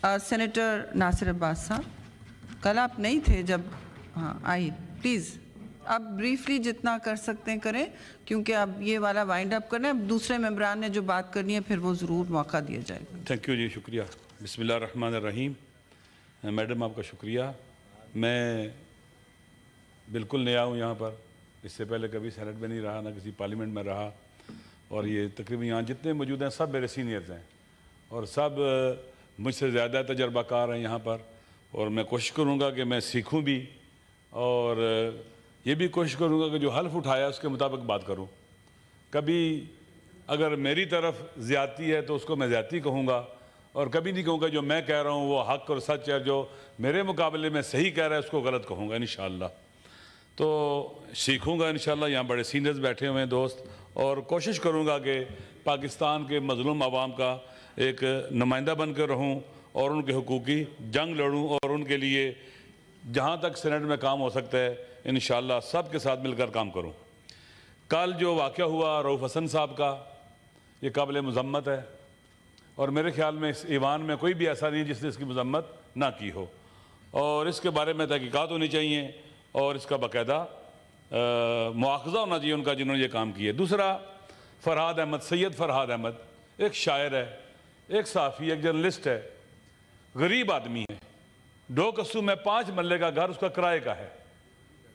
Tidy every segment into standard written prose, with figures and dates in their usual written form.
Senator ناصر عباس صاحب، کل آپ نہیں تھے جب آئی، پلیز آپ بریفلی جتنا کر سکتے ہیں کریں، کیونکہ اب یہ والا وائنڈ اپ کرنا ہے، اب دوسرے ممبران نے جو بات کرنی ہے پھر وہ ضرور موقع دیا جائے گا۔ تھینک یو جی، شکریہ۔ بسم اللہ الرحمن الرحیم۔ میڈم آپ کا شکریہ۔ میں بالکل نیا ہوں یہاں پر، اس سے پہلے کبھی سینٹ میں نہیں رہا، نہ کسی پارلیمنٹ میں رہا، اور یہ تقریباً یہاں جتنے موجود ہیں سب میرے سینئرز ہیں اور سب مجھ سے زیادہ تجربہ کار ہیں یہاں پر، اور میں کوشش کروں گا کہ میں سیکھوں بھی، اور یہ بھی کوشش کروں گا کہ جو حلف اٹھایا اس کے مطابق بات کروں۔ کبھی اگر میری طرف زیادتی ہے تو اس کو میں زیادتی کہوں گا، اور کبھی نہیں کہوں گا جو میں کہہ رہا ہوں وہ حق اور سچ ہے، جو میرے مقابلے میں صحیح کہہ رہا ہے اس کو غلط کہوں گا انشاءاللہ۔ تو سیکھوں گا انشاءاللہ، یہاں بڑے سینئرز بیٹھے ہوئے ہیں دوست، اور کوشش کروں گا کہ پاکستان کے مظلوم عوام کا ایک نمائندہ بن کر رہوں اور ان کے حقوق کی جنگ لڑوں، اور ان کے لیے جہاں تک سینٹ میں کام ہو سکتا ہے انشاءاللہ سب کے ساتھ مل کر کام کروں۔ کل جو واقعہ ہوا رؤف حسن صاحب کا، یہ قابل مذمت ہے، اور میرے خیال میں اس ایوان میں کوئی بھی ایسا نہیں جس نے اس کی مذمت نہ کی ہو، اور اس کے بارے میں تحقیقات ہونی چاہیے اور اس کا باقاعدہ مواخذہ ہونا چاہیے ان کا جنہوں نے یہ کام کیا ہے۔ دوسرا، فرحاد احمد، سید فرحاد احمد ایک شاعر ہے، ایک صحافی، ایک جرنلسٹ ہے، غریب آدمی ہے، 2 قصو میں 5 مرلے کا گھر اس کا کرائے کا ہے،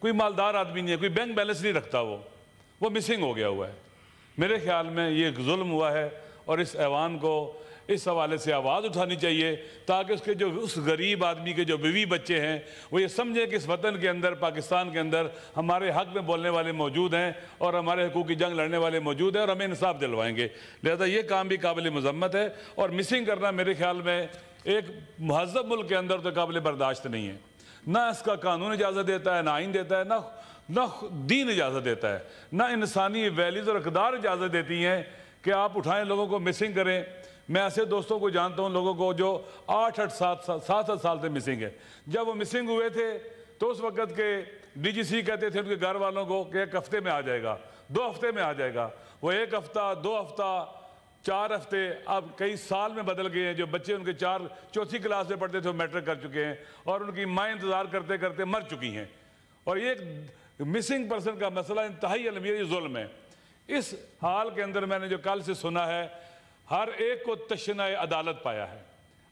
کوئی مالدار آدمی نہیں ہے، کوئی بینک بیلنس نہیں رکھتا، وہ مسنگ ہو گیا ہوا ہے۔ میرے خیال میں یہ ایک ظلم ہوا ہے، اور اس ایوان کو اس حوالے سے آواز اٹھانی چاہیے تاکہ اس غریب آدمی کے جو بیوی بچے ہیں وہ یہ سمجھیں کہ اس وطن کے اندر، پاکستان کے اندر ہمارے حق میں بولنے والے موجود ہیں اور ہمارے حقوق کی جنگ لڑنے والے موجود ہیں، اور ہمیں انصاف دلوائیں گے۔ لہذا یہ کام بھی قابل مذمت ہے، اور مسنگ کرنا میرے خیال میں ایک مہذب ملک کے اندر تو قابل برداشت نہیں ہے۔ نہ اس کا قانون اجازت دیتا ہے، نہ آئین دیتا ہے، نہ دین اجازت دیتا ہے، نہ انسانی ویلیوز اور اقدار اجازت دیتی ہیں کہ آپ اٹھائیں لوگوں کو مسنگ کریں۔ میں ایسے دوستوں کو جانتا ہوں، لوگوں کو جو 7 سال سے مسنگ ہے۔ جب وہ مسنگ ہوئے تھے تو اس وقت کے ڈی جی سی کہتے تھے ان کے گھر والوں کو کہ 1 ہفتے میں آ جائے گا، 2 ہفتے میں آ جائے گا۔ وہ 1 ہفتہ، 2 ہفتہ، 4 ہفتے اب کئی سال میں بدل گئے ہیں۔ جو بچے ان کے 4 کلاس میں پڑھتے تھے وہ میٹرک کر چکے ہیں، اور ان کی مائیں انتظار کرتے کرتے مر چکی ہیں۔ اور یہ ایک مسنگ پرسن کا مسئلہ انتہائی علمیہ ظلم ہے۔ اس حال کے اندر میں نے جو کل سے سنا ہے، ہر ایک کو تشنہ عدالت پایا ہے،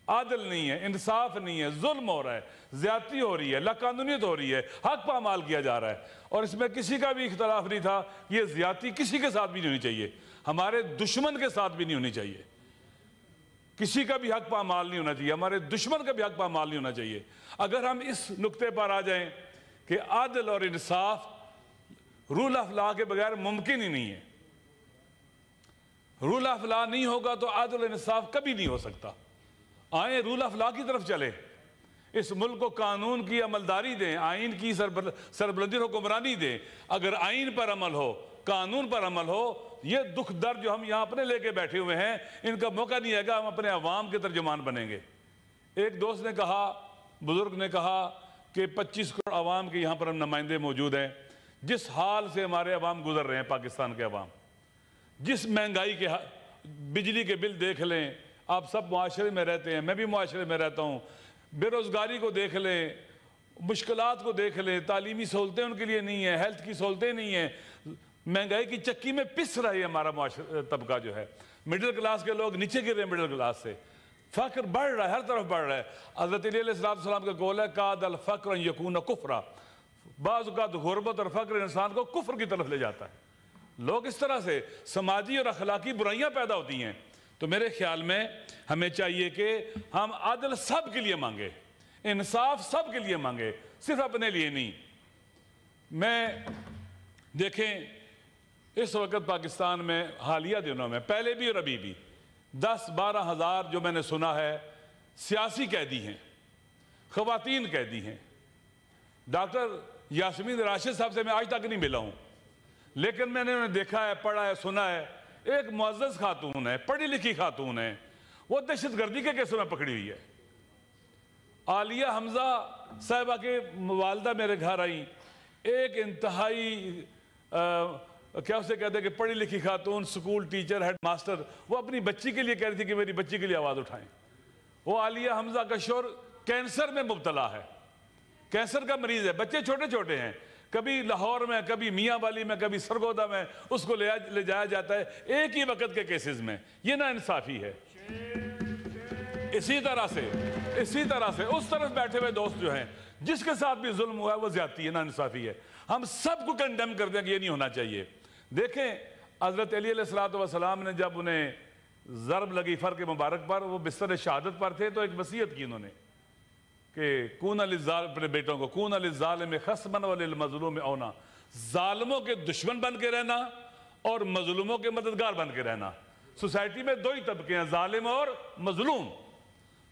عادل نہیں ہے، انصاف نہیں ہے، ظلم ہو رہا ہے، زیادتی ہو رہی ہے، لاقانونیت ہو رہی ہے، حق پامال کیا جا رہا ہے، اور اس میں کسی کا بھی اختلاف نہیں تھا۔ یہ زیادتی کسی کے ساتھ بھی نہیں ہونی چاہیے، ہمارے دشمن کے ساتھ بھی نہیں ہونی چاہیے، کسی کا بھی حق پامال نہیں ہونا چاہیے، ہمارے دشمن کا بھی حق پامال نہیں ہونا چاہیے۔ اگر ہم اس نقطے پر آ جائیں کہ عدل اور انصاف رول آف لا کے بغیر ممکن ہی نہیں ہے، رول آف لا نہیں ہوگا تو عدل و انصاف کبھی نہیں ہو سکتا۔ آئیں رول آف لا کی طرف چلیں، اس ملک کو قانون کی عملداری دیں، آئین کی سربلندی حکمرانی دیں۔ اگر آئین پر عمل ہو، قانون پر عمل ہو، یہ دکھ درد جو ہم یہاں اپنے لے کے بیٹھے ہوئے ہیں ان کا موقع نہیں ہے گا ہم اپنے عوام کے ترجمان بنیں گے۔ ایک دوست نے کہا، بزرگ نے کہا کہ 25 کروڑ عوام کے یہاں پر ہم نمائندے موجود ہیں۔ جس حال سے ہمارے عوام گزر رہے ہیں، پاکستان کے عوام، جس مہنگائی کے، بجلی کے بل دیکھ لیں، آپ سب معاشرے میں رہتے ہیں، میں بھی معاشرے میں رہتا ہوں، بے روزگاری کو دیکھ لیں، مشکلات کو دیکھ لیں، تعلیمی سہولتیں ان کے لیے نہیں ہیں، ہیلتھ کی سہولتیں نہیں ہیں، مہنگائی کی چکی میں پس رہا ہے ہمارا معاشرہ طبقہ جو ہے، مڈل کلاس کے لوگ نیچے گر رہے ہیں، مڈل کلاس سے فقر بڑھ رہا ہے، ہر طرف بڑھ رہا ہے۔ حضرت علی علیہ السلام کا قول ہے، قاد الفقر ان یکون کفرا، بعض اوقات غربت اور فقر انسان کو کفر کی طرف لے جاتا ہے۔ لوگ اس طرح سے سماجی اور اخلاقی برائیاں پیدا ہوتی ہیں۔ تو میرے خیال میں ہمیں چاہیے کہ ہم عدل سب کے لیے مانگے، انصاف سب کے لیے مانگے، صرف اپنے لیے نہیں۔ میں دیکھیں اس وقت پاکستان میں حالیہ دنوں میں، پہلے بھی اور ابھی بھی 10-12 ہزار جو میں نے سنا ہے سیاسی قیدی ہیں، خواتین قیدی ہیں۔ ڈاکٹر یاسمین راشد صاحب سے میں آج تک نہیں ملا ہوں، لیکن میں نے انہیں دیکھا ہے، پڑھا ہے، سنا ہے۔ ایک معزز خاتون ہے، پڑھی لکھی خاتون ہے، وہ دہشت گردی کے کیسوں میں پکڑی ہوئی ہے۔ عالیہ حمزہ صاحبہ کے والدہ میرے گھر آئیں، ایک انتہائی کیا اسے کہتے ہیں کہ پڑھی لکھی خاتون، سکول ٹیچر، ہیڈ ماسٹر، وہ اپنی بچی کے لیے کہہ رہی تھی کہ میری بچی کے لیے آواز اٹھائیں۔ وہ عالیہ حمزہ کا شوہر کینسر میں مبتلا ہے، کینسر کا مریض ہے، بچے چھوٹے چھوٹے ہیں، کبھی لاہور میں، کبھی میاں والی میں، کبھی سرگودا میں اس کو لے جایا جاتا ہے ایک ہی وقت کے کیسز میں. یہ نا انصافی ہے. اسی طرح سے اس طرف بیٹھے ہوئے دوست جو ہیں جس کے ساتھ بھی ظلم ہوا ہے وہ زیادتی ہے، نا انصافی ہے. ہم سب کو کنڈیم کر دیں کہ یہ نہیں ہونا چاہیے. دیکھیں حضرت علی علیہ السلام نے جب انہیں ضرب لگی فر کے مبارک پر، وہ بستر شہادت پر تھے، تو ایک وصیت کی انہوں نے کہ اپنے بیٹوں کو کون للظالم خصما وللمظلوم اونا، ظالموں کے دشمن بن کے رہنا اور مظلوموں کے مددگار بن کے رہنا. سوسائٹی میں دو ہی طبقے ہیں، ظالم اور مظلوم.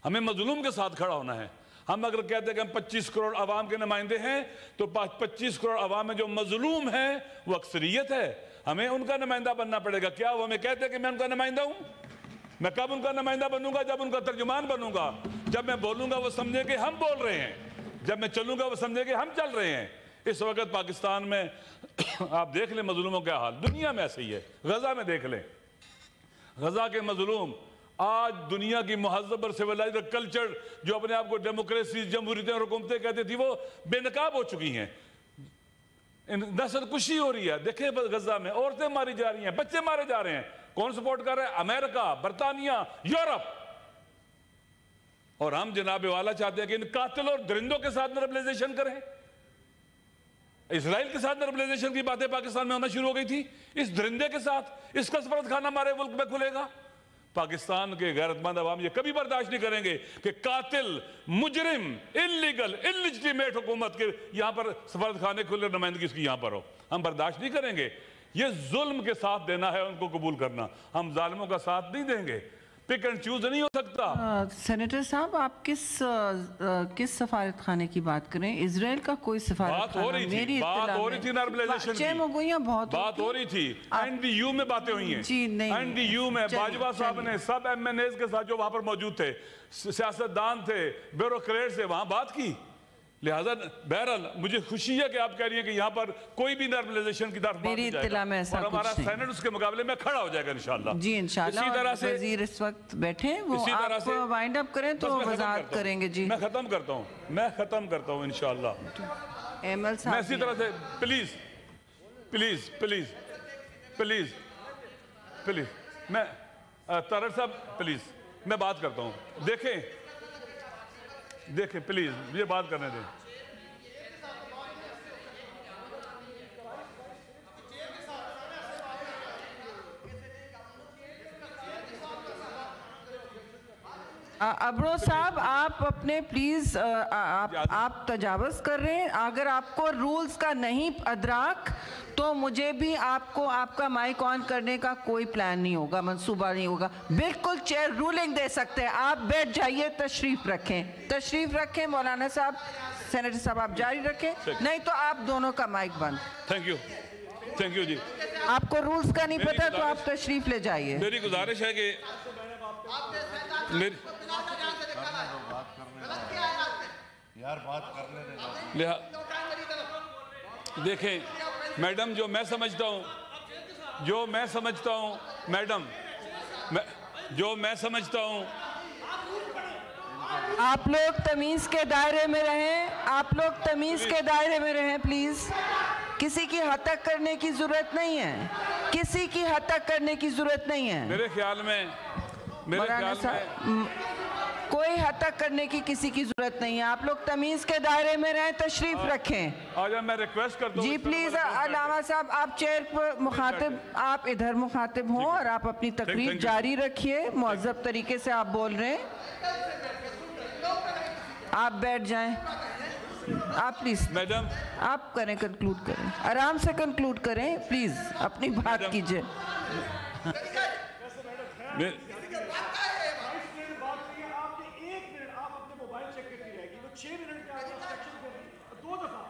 ہمیں مظلوم کے ساتھ کھڑا ہونا ہے. ہم اگر کہتے ہیں کہ ہم 25 کروڑ عوام کے نمائندے ہیں تو 25 کروڑ عوام میں جو مظلوم ہیں وہ اکثریت ہے، ہمیں ان کا نمائندہ بننا پڑے گا. کیا وہ ہمیں کہتے ہیں کہ میں ان کا نمائندہ ہوں؟ میں کب ان کا نمائندہ بنوں گا؟ جب ان کا ترجمان بنوں گا. جب میں بولوں گا وہ سمجھیں کہ ہم بول رہے ہیں، جب میں چلوں گا وہ سمجھیں کہ ہم چل رہے ہیں. اس وقت پاکستان میں آپ دیکھ لیں مظلوموں کا حال، دنیا میں ایسے ہی ہے. غزہ میں دیکھ لیں، غزہ کے مظلوم آج دنیا کی مہذب اور سویلائزڈ کلچر جو اپنے آپ کو ڈیموکریسی، جمہوریتیں اور حکومتیں کہتے تھی، وہ بے نقاب ہو چکی ہیں. نسل کشی ہو رہی ہے. دیکھیں غزہ میں عورتیں ماری جا رہی ہیں، بچے مارے جا رہے ہیں. کون سپورٹ کر رہے ہیں؟ امریکہ، برطانیہ، یورپ. اور ہم جناب والا چاہتے ہیں کہ ان قاتل اور درندوں کے ساتھ نرملائزیشن کریں. اسرائیل کے ساتھ نرملائزیشن کی باتیں پاکستان میں ہونا شروع ہو گئی تھی. اس درندے کے ساتھ اس کا سفارت خانہ ہمارے ملک میں کھلے گا. پاکستان کے غیرت مند عوام یہ کبھی برداشت نہیں کریں گے کہ قاتل، مجرم، انلیگل، انلیجٹیمیٹ حکومت کے یہاں پر سفارت خانے کھلے، نمائندگی اس کی یہاں پر ہو. ہم برداشت نہیں کریں گے. یہ ظلم کے ساتھ دینا ہے، ان کو قبول کرنا. ہم ظالموں کا ساتھ نہیں دیں گے. پک اینڈ چوز نہیں ہو سکتا. سینیٹر صاحب آپ کس سفارت خانے کی بات کریں؟ اسرائیل کا کوئی سفارت خانہ؟ بات ہو رہی تھی نارملائزیشن کی، بات ہو رہی تھی. این ڈی یو میں باتیں ہوئی ہیں. این ڈی یو میں باجوہ صاحب نے سب ایم این ایز کے ساتھ جو وہاں پر موجود تھے، سیاستدان تھے، بیوروکریٹ سے، وہاں بات کی. لہذا بہرحال مجھے خوشی ہے کہ آپ کہہ رہی ہیں کہ یہاں پر کوئی بھی نارملائزیشن کی طرف بات نہیں جائے گا اور ہمارا سینٹ اس کے مقابلے میں کھڑا ہو جائے گا انشاءاللہ. جی انشاءاللہ. اسی طرح سے وزیر اس وقت بیٹھے ہیں، وہ آپ وائنڈ اپ کریں تو وضاحت کریں گے. جی میں ختم کرتا ہوں انشاءاللہ. ایمل صاحب میں اسی طرح سے پلیز میں طاہر صاحب پلیز میں بات کرتا ہوں. دیکھیں پلیز یہ بات کرنے دیں. ابرو صاحب آپ اپنے پلیز آپ تجاوز کر رہے ہیں. اگر آپ کو رولز کا نہیں ادراک تو مجھے بھی آپ کو آپ کا مائک آن کرنے کا کوئی پلان نہیں ہوگا، منصوبہ نہیں ہوگا. بالکل چیئر رولنگ دے سکتے ہیں. آپ بیٹھ جائیے، تشریف رکھیں مولانا صاحب. سینیٹر صاحب آپ جاری رکھیں، نہیں تو آپ دونوں کا مائک بند. تھینک یو جی. آپ کو رولز کا نہیں پتا تو آپ تشریف لے جائیے. میری گزارش ہے کہ دیکھیں میڈم، جو میں سمجھتا ہوں آپ لوگ تمیز کے دائرے میں رہیں پلیز. کسی کی حتک کرنے کی ضرورت نہیں ہے. میرے خیال میں کوئی حتک کرنے کی کسی کی ضرورت نہیں ہے. آپ لوگ تمیز کے دائرے میں رہیں، تشریف رکھیں. آج میں ریکویسٹ کرتا ہوں جی پلیز علامہ صاحب آپ چیئر پر مخاطب، آپ ادھر مخاطب ہوں اور آپ اپنی تقریر جاری رکھیے. مہذب طریقے سے آپ بول رہے ہیں. آپ بیٹھ جائیں. آپ پلیز میڈم آپ کنکلوڈ کریں، آرام سے کنکلوڈ کریں پلیز، اپنی بات کیجئے.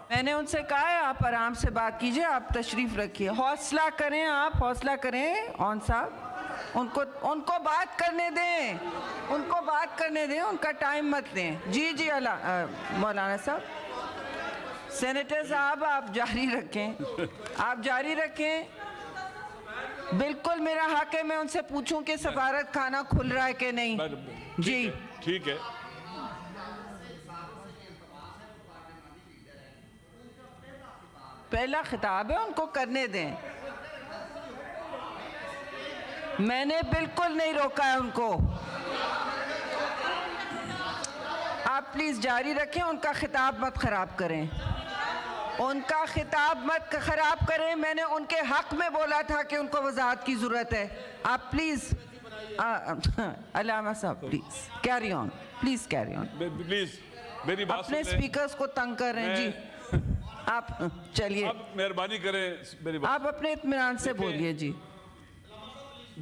میں نے ان سے کہا ہے آپ آرام سے بات کیجئے، آپ تشریف رکھیے. حوصلہ کریں آن صاحب. ان کو بات کرنے دیں، ان کا ٹائم مت لیں. جی مولانا صاحب. سینیٹر صاحب آپ جاری رکھیں. بالکل میرا حق ہے میں ان سے پوچھوں کہ سفارت خانہ کھل رہا ہے کہ نہیں. جی ٹھیک ہے. پہلا خطاب ہے، ان کو کرنے دیں. میں نے بالکل نہیں روکا ہے ان کو. آپ پلیز جاری رکھیں، ان کا خطاب مت خراب کریں. ان کا خطاب مت خراب کریں. میں نے ان کے حق میں بولا تھا کہ ان کو وضاحت کی ضرورت ہے. آپ پلیز علامہ صاحب please carry on, please carry on. Please میری بات اپنے سن لیں. اسپیکرز کو تنگ کر رہے ہیں جی. آپ چلیے، اب مہربانی کریں میری بات. آپ اپنے اطمینان سے بولیے جی.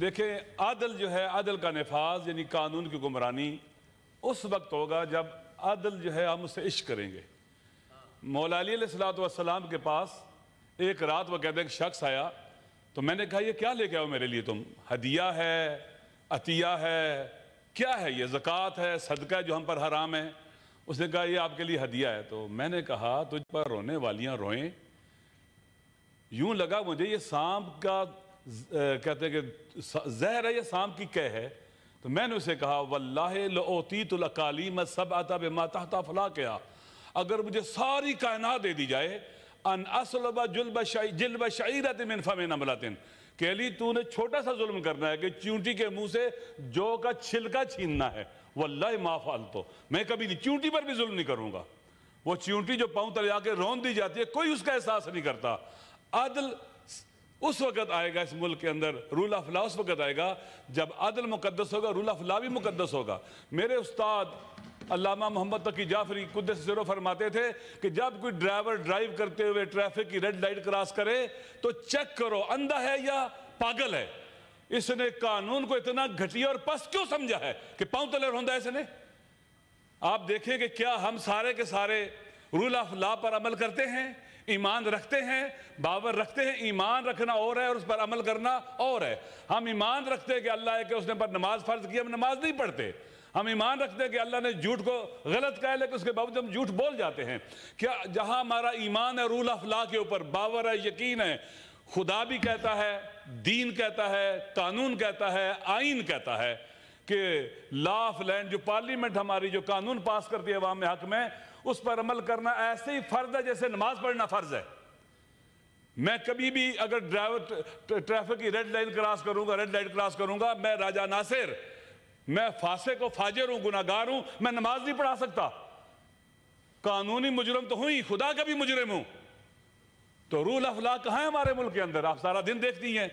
دیکھیں، عدل جو ہے، عدل کا نفاذ یعنی قانون کی حکمرانی اس وقت ہوگا جب عدل جو ہے ہم اس سے عشق کریں گے. مولا علی علیہ السلام کے پاس ایک رات وہ کہتے ہیں کہ شخص آیا تو میں نے کہا یہ کیا لے کے آؤ میرے لیے تم؟ ہدیہ ہے، عطیہ ہے، کیا ہے یہ؟ زکوٰۃ ہے، صدقہ ہے جو ہم پر حرام ہے. اس نے کہا یہ آپ کے لیے ہدیہ ہے. تو میں نے کہا تجھ پر رونے والیاں روئیں. یوں لگا مجھے یہ سانپ کا کہتے ہیں کہ زہر ہے یا سانپ کی قے ہے. تو میں نے اسے کہا واللہ لأوتیت الاقالیم سبعۃ بما تحت افلاکہا، اگر مجھے ساری کائنات دے دی جائے ان اسلب جلب شعیرۃ من فم نملۃ، کہ علی تو نے چھوٹا سا ظلم کرنا ہے کہ چیونٹی کے منہ سے جو کا چھلکا چھیننا ہے، واللہ ما فعلت، میں کبھی نہیں چیونٹی پر بھی ظلم نہیں کروں گا. وہ چیونٹی جو پاؤں تلے آ کے رون دی جاتی ہے کوئی اس کا احساس نہیں کرتا. عدل اس وقت آئے گا اس ملک کے اندر، رول آف لا اس وقت آئے گا جب عدل مقدس ہوگا، رول آف لا بھی مقدس ہوگا. میرے استاد علامہ محمد تقی جعفری قدس سرہ فرماتے تھے کہ جب کوئی ڈرائیور ڈرائیو کرتے ہوئے ٹریفک کی ریڈ لائٹ کراس کرے تو چیک کرو اندھا ہے یا پاگل ہے. اس نے قانون کو اتنا گھٹیا اور پس کیوں سمجھا ہے کہ پاؤں تلے روندا ہے اس نے؟ آپ دیکھیں کہ کیا ہم سارے کے سارے رول آف لا پر عمل کرتے ہیں، ایمان رکھتے ہیں، باور رکھتے ہیں. ایمان رکھنا اور ہے اور اس پر عمل کرنا اور ہے. ہم ایمان رکھتے ہیں کہ اللہ ہے کہ اس نے پر نماز فرض کی، ہم نماز نہیں پڑھتے. ہم ایمان رکھتے ہیں کہ اللہ نے جھوٹ کو غلط کہا ہے لیکن اس کے باوجود ہم جھوٹ بول جاتے ہیں. کیا جہاں ہمارا ایمان ہے، رول آف لا کے اوپر باور ہے، یقین ہے، خدا بھی کہتا ہے، دین کہتا ہے، قانون کہتا ہے، آئین کہتا ہے کہ لا آف لینڈ جو پارلیمنٹ ہماری جو قانون پاس کرتی ہے عوام حق میں، اس پر عمل کرنا ایسے ہی فرض ہے جیسے نماز پڑھنا فرض ہے. میں کبھی بھی اگر ڈرائیور ٹریفک کی ریڈ لائن کراس کروں گا، ریڈ لائٹ کراس کروں گا، میں راجہ ناصر، میں فاسق و فاجر ہوں، گناہگار ہوں، میں نماز نہیں پڑھا سکتا. قانونی مجرم تو ہوئی، خدا کا بھی مجرم ہوں. تو رول آف لا کہاں ہے ہمارے ملک کے اندر؟ آپ سارا دن دیکھتی ہیں.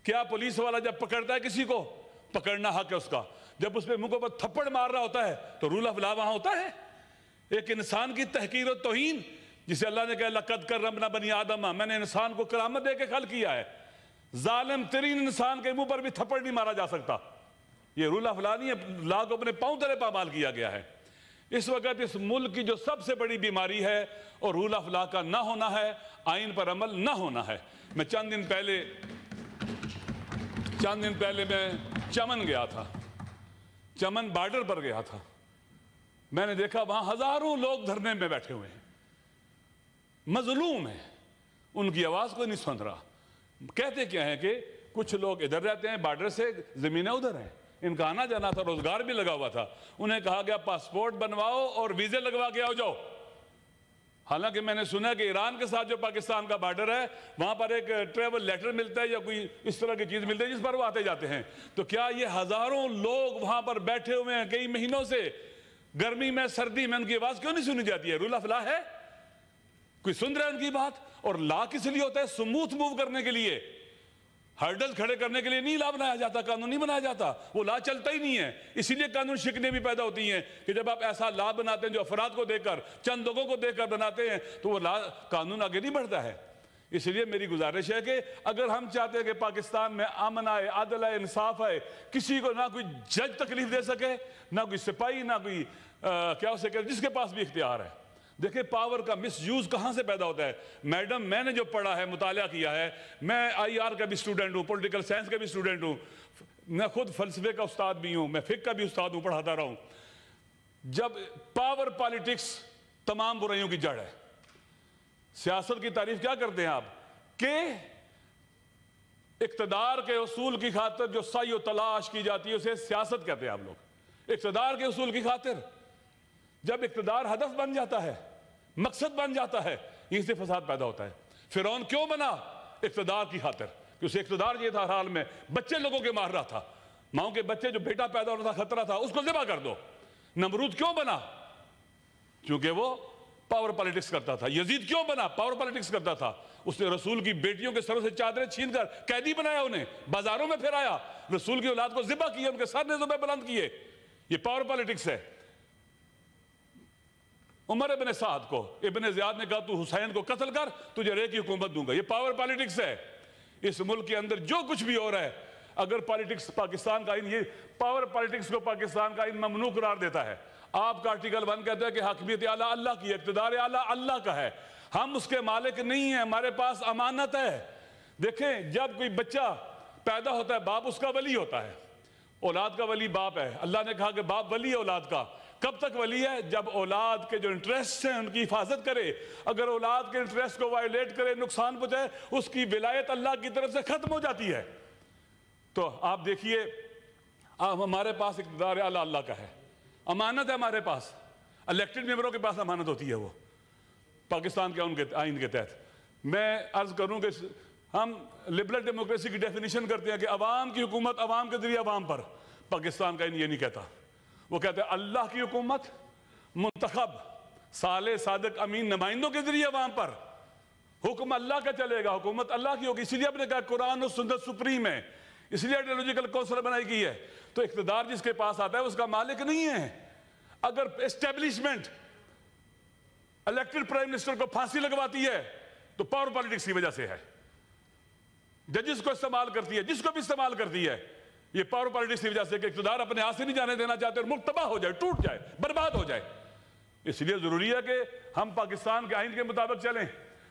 کیا پولیس والا جب پکڑتا ہے کسی کو، پکڑنا حق ہے اس کا، جب اس پہ منہ پر تھپڑ مار رہا ہوتا ہے تو رول آف لا وہاں ہوتا ہے؟ ایک انسان کی تحقیر و توہین جسے اللہ نے کہا لقد کرمنا بنی آدم، میں نے انسان کو کرامت دے کے خلق کیا ہے. ظالم ترین انسان کے منہ پر بھی تھپڑ نہیں مارا جا سکتا. یہ رول آف لا نہیں ہے، لا کو اپنے پاؤں تلے پامال کیا گیا ہے. اس وقت اس ملک کی جو سب سے بڑی بیماری ہے اور رول آف لا کا نہ ہونا ہے، آئین پر عمل نہ ہونا ہے. میں چند دن پہلے میں چمن گیا تھا، چمن بارڈر پر گیا تھا. میں نے دیکھا وہاں ہزاروں لوگ دھرنے میں بیٹھے ہوئے ہیں، مظلوم ہیں، ان کی آواز کوئی نہیں سن رہا. کہتے کیا ہیں کہ کچھ لوگ ادھر رہتے ہیں، بارڈر سے زمینیں ادھر ہیں، ان کا آنا جانا تھا، روزگار بھی لگا ہوا تھا. انہیں کہا گیا پاسپورٹ بنواؤ اور ویزے لگوا کے آؤ جاؤ. حالانکہ میں نے سنا کہ ایران کے ساتھ جو پاکستان کا بارڈر ہے وہاں پر ایک ٹریول لیٹر ملتا ہے یا کوئی اس طرح کی چیز ملتی ہے جس پر وہ آتے جاتے ہیں. تو کیا یہ ہزاروں لوگ وہاں پر بیٹھے ہوئے ہیں کئی مہینوں سے، گرمی میں سردی میں، ان کی آواز کیوں نہیں سنی جاتی ہے؟ رول آف لا ہے؟ کوئی سن رہا ہے ان کی بات؟ اور لا کس لیے ہوتا ہے؟ سموتھ موو کرنے کے لیے، ہرڈل کھڑے کرنے کے لیے نہیں لا بنایا جاتا، قانون نہیں بنایا جاتا. وہ لا چلتا ہی نہیں ہے. اسی لیے قانون شکنیں بھی پیدا ہوتی ہیں کہ جب آپ ایسا لا بناتے ہیں جو افراد کو دیکھ کر، چند لوگوں کو دیکھ کر بناتے ہیں تو وہ لا قانون آگے نہیں بڑھتا ہے. اس لیے میری گزارش ہے کہ اگر ہم چاہتے ہیں کہ پاکستان میں امن آئے، عدل آئے، انصاف آئے، کسی کو نہ کوئی جج تکلیف دے سکے، نہ کوئی سپاہی، نہ کوئی کیا اسے کہتے جس کے پاس بھی اختیار ہے. دیکھیں پاور کا مس یوز کہاں سے پیدا ہوتا ہے. میڈم میں نے جو پڑھا ہے، مطالعہ کیا ہے، میں آئی آر کا بھی اسٹوڈنٹ ہوں، پولیٹیکل سائنس کا بھی اسٹوڈنٹ ہوں، میں خود فلسفے کا استاد بھی ہوں، میں فقہ کا بھی استاد ہوں، پڑھاتا رہا ہوں. جب پاور پالیٹکس تمام برائیوں کی جڑ ہے. سیاست کی تعریف کیا کرتے ہیں آپ کہ اقتدار کے اصول کی خاطر جو سعی و تلاش کی جاتی ہے اسے سیاست کہتے ہیں آپ لوگ. اقتدار کے اصول کی خاطر جب اقتدار ہدف بن جاتا ہے، مقصد بن جاتا ہے، یہیں سے فساد پیدا ہوتا ہے۔ فرعون کیوں بنا؟ اقتدار کی خاطر، کہ اسے اقتدار یہ تھا ہر حال میں، بچے لوگوں کے مار رہا تھا، ماؤں کے بچے جو بیٹا پیدا ہونا تھا خطرہ تھا، اس کو ذبح کر دو۔ نمرود کیوں بنا؟ چونکہ وہ پاور پالیٹکس کرتا تھا۔ یزید کیوں بنا؟ پاور پالیٹکس کرتا تھا۔ اس نے رسول کی بیٹیوں کے سروں سے چادریں چھین کر قیدی بنایا، انہیں بازاروں میں پھرایا، رسول کی اولاد کو ذبح کیا، ان کے سر نیزوں پہ بلند کیے۔ یہ پاور پالیٹکس ہے۔ عمر ابن سعد کو ابن زیاد نے کہا تو حسین کو قتل کر، تجھے رے کی حکومت دوں گا۔ یہ پاور پالیٹکس ہے۔ اس ملک کے اندر جو کچھ بھی ہو رہا ہے، اگر پالیٹکس پاکستان کا آئین، یہ پاور پالیٹکس کو پاکستان کا آئین ممنوع قرار دیتا ہے۔ آپ کا آرٹیکل 1 کہتا ہے کہ حاکمیت اعلیٰ اللہ کی ہے، اقتدار اعلیٰ اللہ کا ہے، ہم اس کے مالک نہیں ہیں، ہمارے پاس امانت ہے۔ دیکھیں، جب کوئی بچہ پیدا ہوتا ہے، باپ اس کا ولی ہوتا ہے، اولاد کا ولی باپ ہے۔ اللہ نے کہا کہ باپ ولی ہے اولاد کا۔ کب تک ولی ہے؟ جب اولاد کے جو انٹریسٹ ہیں ان کی حفاظت کرے۔ اگر اولاد کے انٹریسٹ کو وائلیٹ کرے، نقصان پہنچائے، اس کی ولایت اللہ کی طرف سے ختم ہو جاتی ہے۔ تو آپ دیکھیے، ہمارے پاس اقتدار اعلیٰ اللہ کا ہے، امانت ہے ہمارے پاس، الیکٹڈ ممبروں کے پاس امانت ہوتی ہے وہ پاکستان کے آئین کے تحت۔ میں عرض کروں کہ ہم لبرل ڈیموکریسی کی ڈیفینیشن کرتے ہیں کہ عوام کی حکومت عوام کے ذریعے عوام پر۔ پاکستان کا آئین یہ نہیں کہتا، وہ کہتے ہیں اللہ کی حکومت منتخب صالح صادق امین نمائندوں کے ذریعے عوام پر، حکم اللہ کا چلے گا، حکومت اللہ کی ہوگی۔ اسی لیے آپ نے کہا قرآن و سنت سپریم ہے، اس لیے آئیڈیالوجیکل کونسل بنائی گئی ہے۔ تو اقتدار جس کے پاس آتا ہے اس کا مالک نہیں ہے۔ اگر اسٹیبلشمنٹ الیکٹڈ پرائم منسٹر کو پھانسی لگواتی ہے تو پاور پالیٹکس کی وجہ سے ہے، ججز کو استعمال کرتی ہے، جس کو بھی استعمال کرتی ہے، یہ پاور پالیٹکس کی وجہ سے کہ اقتدار اپنے ہاتھ سے نہیں جانے دینا چاہتے اور ملک تباہ ہو جائے، ٹوٹ جائے، برباد ہو جائے۔ اس لیے ضروری ہے کہ ہم پاکستان کے آئین کے مطابق چلیں،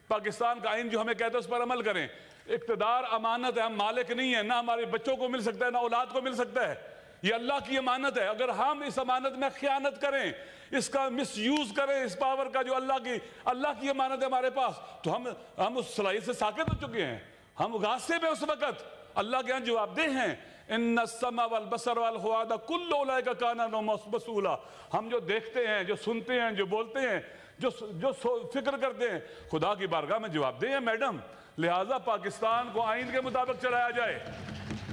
پاکستان کا آئین جو ہمیں کہتا ہے اس پر عمل کریں۔ اقتدار امانت ہے، ہم مالک نہیں ہیں، نہ ہمارے بچوں کو مل سکتا ہے، نہ اولاد کو مل سکتا ہے، یہ اللہ کی امانت ہے۔ اگر ہم اس امانت میں خیانت کریں، اس کا مس یوز کریں، اس پاور کا جو اللہ کی امانت ہے ہمارے پاس، تو ہم اس صلاحیت سے ساقط ہو چکے ہیں، ہم غاصب میں اس وقت اللہ کے ہاں جواب دہ ہیں۔ ان السمع والبصر والفؤاد کل اولئک کان عنہ مسئولا۔ ہم جو دیکھتے ہیں، جو سنتے ہیں، جو بولتے ہیں، جو فکر کرتے ہیں، خدا کی بارگاہ میں جواب دہ ہیں میڈم۔ لہٰذا پاکستان کو آئین کے مطابق چلایا جائے۔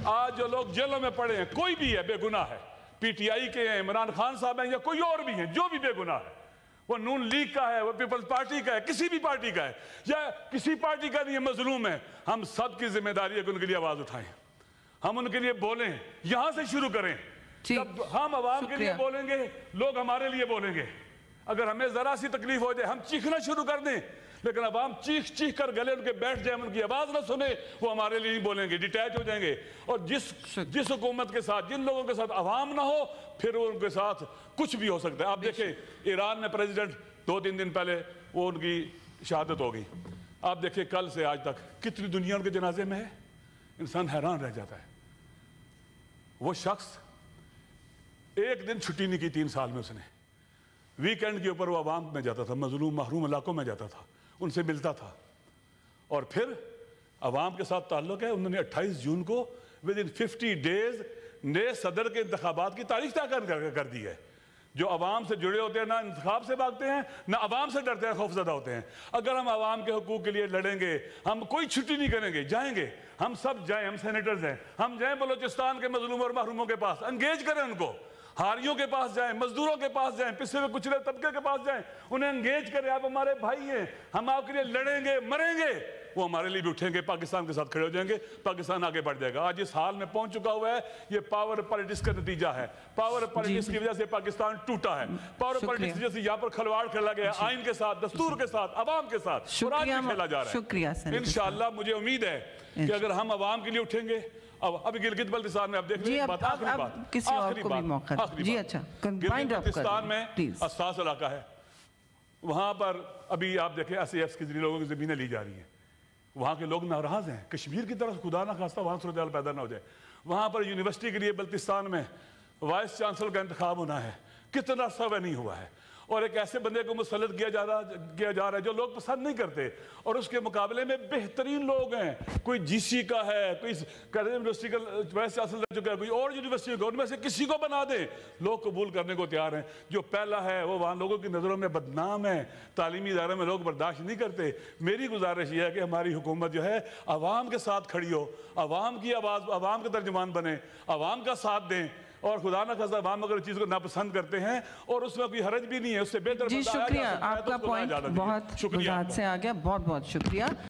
آج جو لوگ جیلوں میں پڑے ہیں، کوئی بھی ہے بے گناہ ہے، پی ٹی آئی کے ہیں، عمران خان صاحب ہیں، یا کوئی اور بھی ہیں، جو بھی بے گناہ ہے، وہ نون لیگ کا ہے، وہ پیپلز پارٹی کا ہے، کسی بھی پارٹی کا ہے، یا کسی پارٹی کا نہیں، مظلوم ہے، ہم سب کی ذمہ داری ہے کہ ان کے لیے آواز اٹھائیں، ہم ان کے لیے بولیں، یہاں سے شروع کریں۔ جب ہم عوام کے لیے بولیں گے، لوگ ہمارے لیے بولیں گے۔ اگر ہمیں ذرا سی تکلیف ہو جائے، ہم چیخنا شروع کر دیں، لیکن عوام چیخ کر گلے ان کے بیٹھ جائیں، ان کی آواز نہ سنے، وہ ہمارے لیے نہیں بولیں گے، ڈیٹیچ ہو جائیں گے۔ اور جس حکومت کے ساتھ، جن لوگوں کے ساتھ عوام نہ ہو، پھر ان کے ساتھ کچھ بھی ہو سکتا ہے۔ آپ دیکھیں، ایران میں پریزیڈنٹ 2-3 دن پہلے وہ ان کی شہادت ہو گئی۔ آپ دیکھیں کل سے آج تک کتنی دنیا ان کے جنازے میں ہے، انسان حیران رہ جاتا ہے۔ وہ شخص ایک دن چھٹی نہیں کی 3 سال میں، اس نے ویکینڈ کے اوپر وہ عوام میں جاتا تھا، مظلوم محروم علاقوں میں جاتا تھا، ان سے ملتا تھا، اور پھر عوام کے ساتھ تعلق ہے۔ انہوں نے 28 جون کو within 50 days نئے صدر کے انتخابات کی تاریخ طے کر دی ہے۔ جو عوام سے جڑے ہوتے ہیں نہ انتخاب سے بھاگتے ہیں، نہ عوام سے ڈرتے ہیں، خوف زدہ ہوتے ہیں۔ اگر ہم عوام کے حقوق کے لیے لڑیں گے، ہم کوئی چھٹی نہیں کریں گے، جائیں گے، ہم سب جائیں، ہم سینیٹرز ہیں، ہم جائیں بلوچستان کے مظلوم اور محروموں کے پاس، انگیج کریں ان کو، ہاریوں کے پاس جائیں، مزدوروں کے پاس جائیں، پسے ہوئے کچلے طبقے کے پاس جائیں، انہیں انگیج کریں۔ آپ ہمارے بھائی ہیں، ہم آپ کے لیے لڑیں گے، مریں گے، وہ ہمارے لیے بھی اٹھیں گے، پاکستان کے ساتھ کھڑے ہو جائیں گے، پاکستان آگے بڑھ جائے گا۔ آج اس حال میں پہنچ چکا ہوا ہے، یہ پاور پالیٹکس کا نتیجہ ہے۔ پاور پالیٹکس کی وجہ سے پاکستان ٹوٹا ہے، پاور پالیٹکس کی وجہ سے یہاں پر کھلواڑ کھیلا گیا ہے، آئین کے ساتھ، دستور کے ساتھ، عوام کے ساتھ، اور آج بھی کھیلا جا رہا ہے۔ انشاءاللہ مجھے امید ہے کہ اگر ہم عوام کے لیے اٹھیں گے، اب گلگت بلتستان میں آپ دیکھ لیں، آخری بات، گلگت بلتستان میں حساس علاقہ ہے، وہاں پر ابھی آپ دیکھیں ایس اے ایف کے ذریعے لوگوں کی زمینیں لی جا رہی ہیں، وہاں کے لوگ ناراض ہیں، کشمیر کی طرف خدا نہ خواستہ وہاں صورتحال پیدا نہ ہو جائے۔ وہاں پر یونیورسٹی کے لیے بلتستان میں وائس چانسلر کا انتخاب ہونا ہے، کتنا عرصہ وہ نہیں ہوا ہے، اور ایک ایسے بندے کو مسلط کیا جا رہا ہے جو لوگ پسند نہیں کرتے، اور اس کے مقابلے میں بہترین لوگ ہیں، کوئی جی سی کا ہے، کوئی یونیورسٹی کا ویسے حاصل کر چکا ہے، کوئی اور یونیورسٹی کا، ان میں سے کسی کو بنا دیں، لوگ قبول کرنے کو تیار ہیں۔ جو پہلا ہے وہ وہاں لوگوں کی نظروں میں بدنام ہے، تعلیمی ادارے میں لوگ برداشت نہیں کرتے۔ میری گزارش یہ ہے کہ ہماری حکومت جو ہے عوام کے ساتھ کھڑی ہو، عوام کی آواز، عوام کا ترجمان بنے، عوام کا ساتھ دیں، اور خدا نہ خواستہ عوام اگر چیز کو ناپسند کرتے ہیں اور اس میں کوئی حرج بھی نہیں ہے، اس سے بہتر جی شکریہ، آپ کا پوائنٹ بہت وضاحت سے آ گیا، بہت بہت شکریہ۔